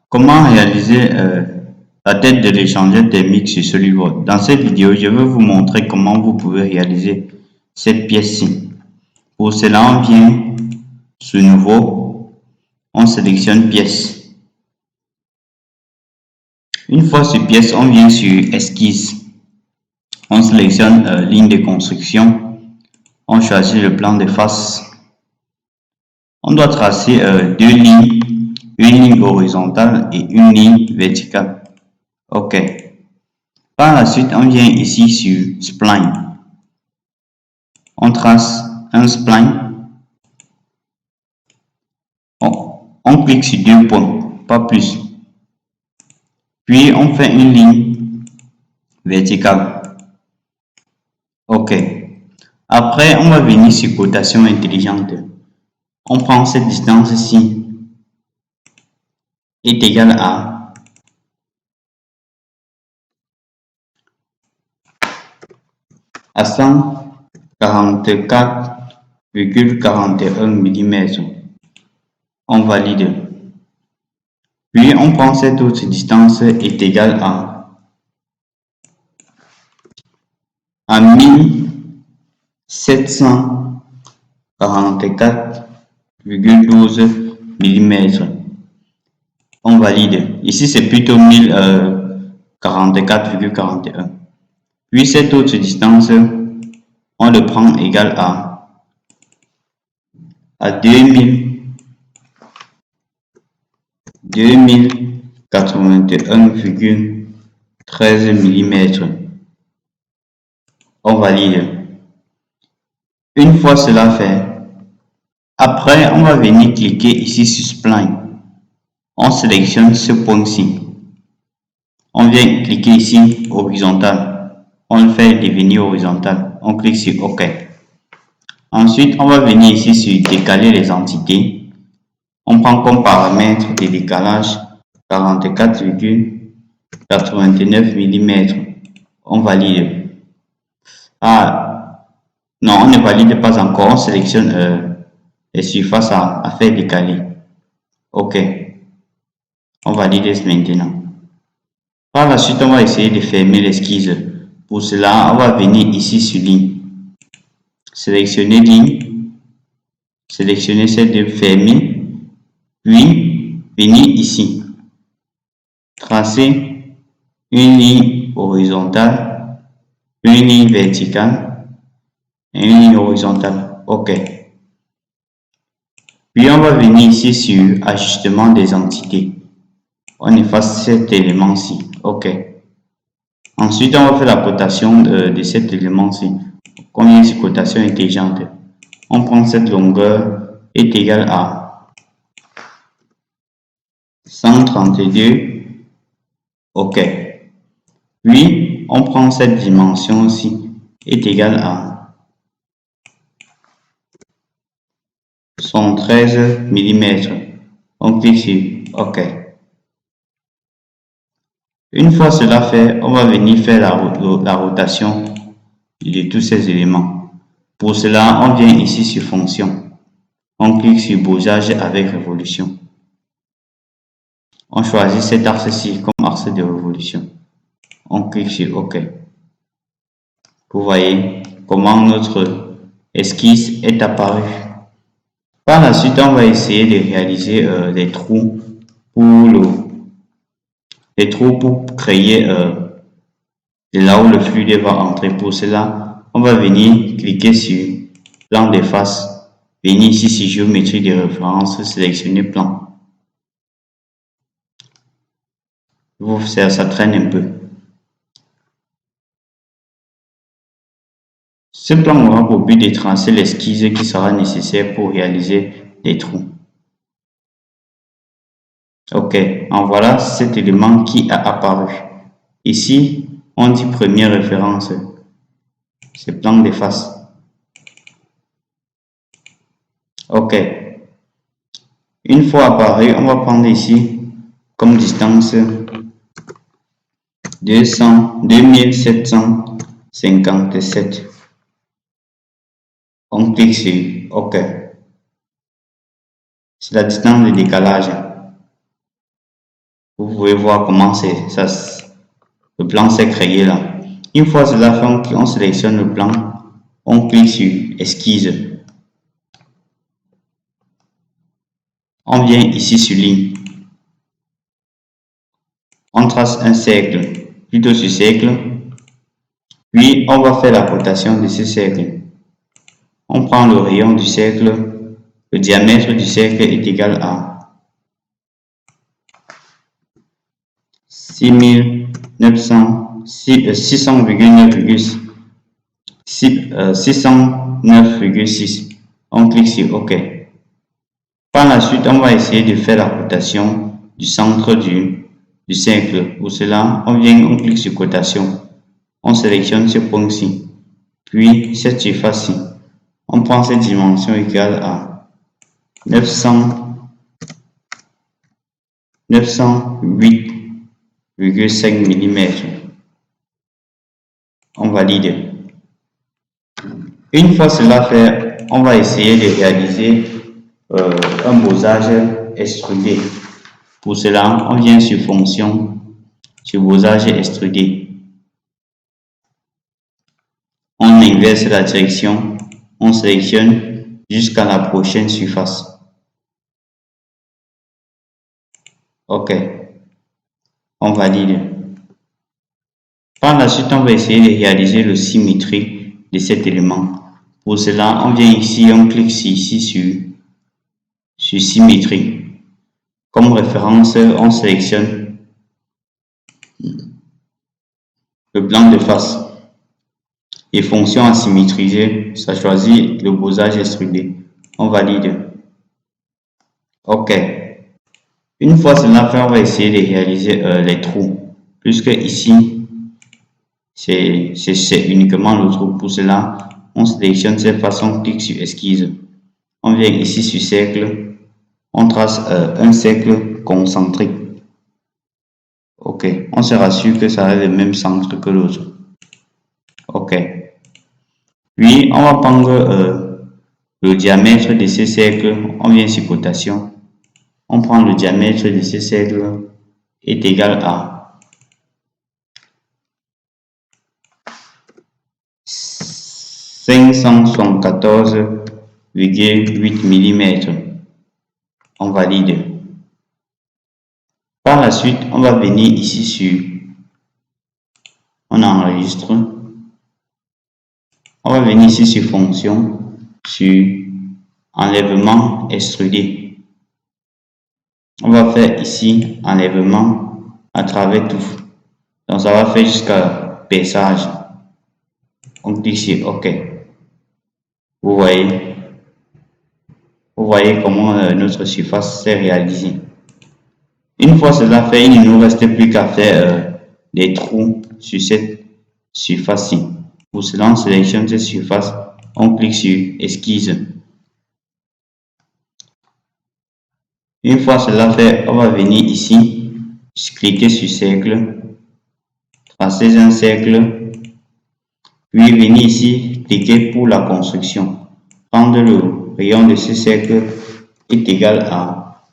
Comment réaliser la tête de l'échangeur thermique sur SolidWorks? Dans cette vidéo, je vais vous montrer comment vous pouvez réaliser cette pièce-ci. Pour cela, on vient sur Nouveau, on sélectionne Pièce. Une fois sur Pièce, on vient sur Esquisse. On sélectionne Ligne de construction. On choisit le plan de face. On doit tracer deux lignes, une ligne horizontale et une ligne verticale. OK. Par la suite, on vient ici sur Spline. On trace un spline. On clique sur deux points, pas plus. Puis, on fait une ligne verticale. OK. Après, on va venir sur cotation intelligente. On prend cette distance-ci est égale à 144,41 mm. On valide. Puis on prend cette autre distance est égale à 1744,12 mm. On valide. Ici c'est plutôt 1044,41. Puis cette autre distance, on le prend égal à 2081,13 mm. On valide. Une fois cela fait, après on va venir cliquer ici sur Spline. On sélectionne ce point-ci. On vient cliquer ici horizontal. On le fait devenir horizontal. On clique sur OK. Ensuite, on va venir ici sur décaler les entités. On prend comme paramètre de décalage 44,89 mm. On valide. Non, on ne valide pas encore. On sélectionne les surfaces à faire décaler. OK. On valide maintenant. Par la suite, on va essayer de fermer l'esquisse. Pour cela, on va venir ici sur ligne. Sélectionner ligne. Sélectionner celle de fermer. Puis, venir ici. Tracer une ligne horizontale, une ligne verticale et une ligne horizontale. OK. Puis, on va venir ici sur ajustement des entités. On efface cet élément-ci. OK. Ensuite, on va faire la cotation de cet élément-ci. On vient sur cotation intelligente. On prend cette longueur est égale à 132. OK. Puis, on prend cette dimension-ci est égale à 113 mm. On clique sur OK. Une fois cela fait, on va venir faire la rotation de tous ces éléments. Pour cela, on vient ici sur Fonction. On clique sur Bougeage avec révolution. On choisit cet axe-ci comme axe de révolution. On clique sur OK. Vous voyez comment notre esquisse est apparue. Par la suite, on va essayer de réaliser des trous pour créer de là où le fluide va entrer. Pour cela, on va venir cliquer sur plan de face, venir ici sur géométrie de référence, sélectionner plan. Ça traîne un peu. Ce plan aura pour but de tracer l'esquisse qui sera nécessaire pour réaliser des trous. OK, en voilà cet élément qui a apparu. Ici, on dit première référence. C'est plan de face. OK. Une fois apparu, on va prendre ici comme distance 2757. On clique sur OK. C'est la distance de décalage. Vous pouvez voir comment le plan s'est créé là. Une fois cela fait, on sélectionne le plan, on clique sur Esquisse. On vient ici sur ligne. On trace un cercle, plutôt sur cercle. Puis on va faire la rotation de ce cercle. On prend le rayon du cercle. Le diamètre du cercle est égal à 609,6. On clique sur OK. Par la suite, on va essayer de faire la rotation du centre du cercle. Pour cela, on clique sur rotation. On sélectionne ce point-ci, puis cette surface-ci. On prend cette dimension égale à 908,5 mm. On valide. Une fois cela fait, on va essayer de réaliser un bossage extrudé. Pour cela, on vient sur fonction, sur bossage extrudé. On inverse la direction, on sélectionne jusqu'à la prochaine surface. OK. On valide. Par la suite, on va essayer de réaliser le symétrie de cet élément. Pour cela, on vient ici, on clique ici sur symétrie. Comme référence, on sélectionne le plan de face. Et fonction à symétriser, ça choisit le bossage extrudé. On valide. OK. Une fois cela fait, on va essayer de réaliser les trous. Puisque ici, c'est uniquement le trou. Pour cela, on sélectionne cette façon, on clique sur esquisse. On vient ici sur cercle. On trace un cercle concentrique. OK. On se rassure que ça a le même centre que l'autre. OK. Puis, on va prendre le diamètre de ce cercle. On vient sur cotation. On prend le diamètre de ce cercle est égal à 574,8 mm. On valide. Par la suite, on va venir ici sur on enregistre. On va venir ici sur fonction, sur enlèvement extrudé. On va faire ici enlèvement à travers tout. Donc ça va faire jusqu'à perçage. On clique sur OK. Vous voyez comment notre surface s'est réalisée. Une fois cela fait, il ne nous reste plus qu'à faire des trous sur cette surface-ci. Pour cela, on sélectionne cette surface, on clique sur esquisse. Une fois cela fait, on va venir ici, cliquer sur cercle, tracer un cercle, puis venir ici, cliquer pour la construction. Prendre le rayon de ce cercle est égal à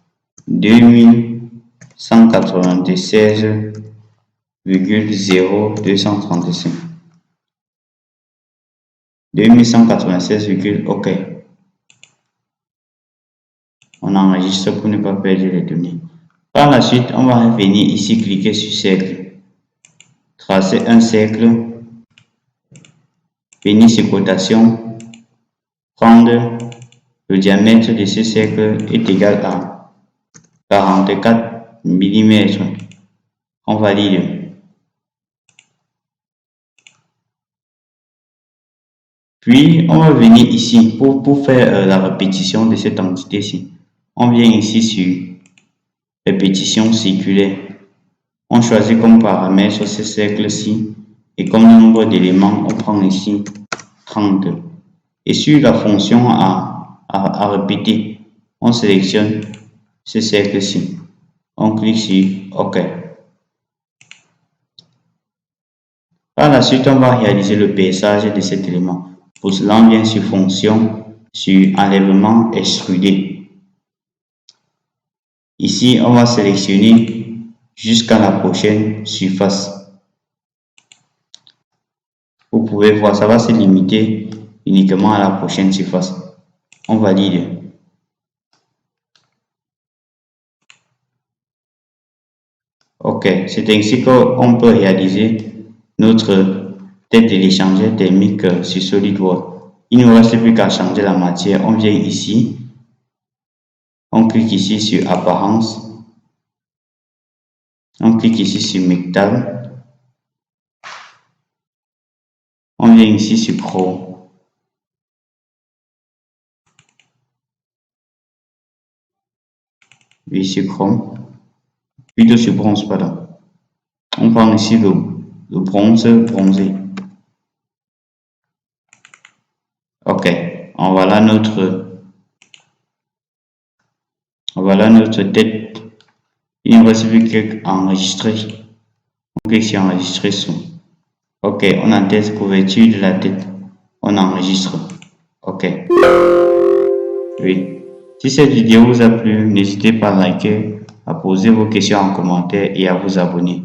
2196,0235. 2196, OK. On enregistre pour ne pas perdre les données. Par la suite, on va venir ici, cliquer sur cercle, tracer un cercle, venir sur cotation, prendre le diamètre de ce cercle est égal à 44 mm. On valide. Puis, on va venir ici pour faire la répétition de cette entité-ci. On vient ici sur répétition circulaire. On choisit comme paramètre ce cercle-ci et comme nombre d'éléments, on prend ici 30. Et sur la fonction à répéter, on sélectionne ce cercle-ci. On clique sur OK. Par la suite, on va réaliser le perçage de cet élément. Pour cela, on vient sur fonction, sur enlèvement extrudé. Ici, on va sélectionner jusqu'à la prochaine surface. Vous pouvez voir, ça va se limiter uniquement à la prochaine surface. On valide. Ok, c'est ainsi qu'on peut réaliser notre tête de l'échangeur thermique sur SolidWorks. Il ne nous reste plus qu'à changer la matière. On vient ici, on clique ici sur Apparence, on clique ici sur Métal, on vient ici sur Chrome. Oui, sur Chrome, plutôt sur Bronze, pardon. On prend ici le bronze bronzé. Ok, voilà notre tête. Il ne reste plus qu'à enregistrer. On clique sur enregistrer son. Ok, on entête couverture de la tête. On enregistre. Ok. Oui. Si cette vidéo vous a plu, n'hésitez pas à liker, à poser vos questions en commentaire et à vous abonner.